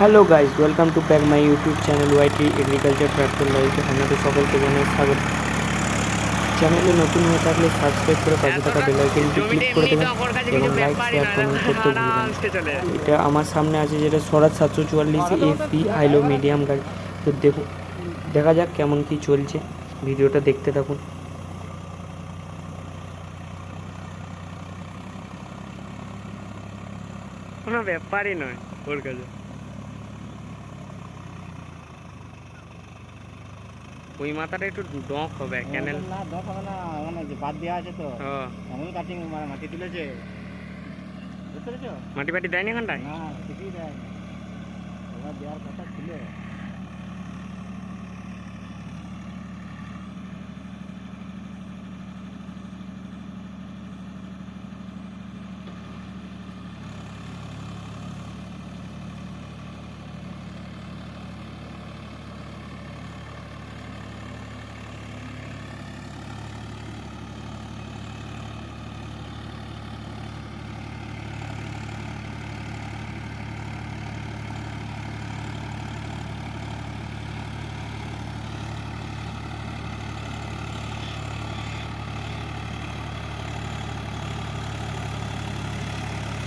Hello guys, welcome to back my YouTube channel YT agriculture tractor life. আপনাদের সকলকে জানাই স্বাগত। চ্যানেলে নতুন হয়ে থাকলে সাবস্ক্রাইব করে পাশে থাকা বেল আইকনটি ক্লিক করে দেবেন এবং লাইক শেয়ার কমেন্ট করতে ভুলবেন না। এটা আমার সামনে আছে যেটা স্বরাজ 744 এফি হাইলো মিডিয়াম গাড়ি। তো দেখুন, দেখা যাক কেমন কি চলছে, ভিডিওটা দেখতে থাকুন। কোনো ব্যাপারই নয় ওর কাছে। ওই মাথাটা একটু ডক হবে, ক্যানেল না দশ হবে না, মানে বাদ দেওয়া আছে তো। হ্যাঁ, এমন কাটিং মাটি তুলেছে, বুঝতে পেরেছো? মাটি ফাটি দেয়নি এখানটায়। না কিছুই দেয় না, ওরা দেওয়ার কথা ছিল।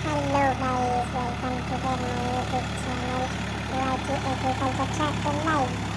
Hello guys, welcome to my YouTube channel YT Agriculture Tractor Live.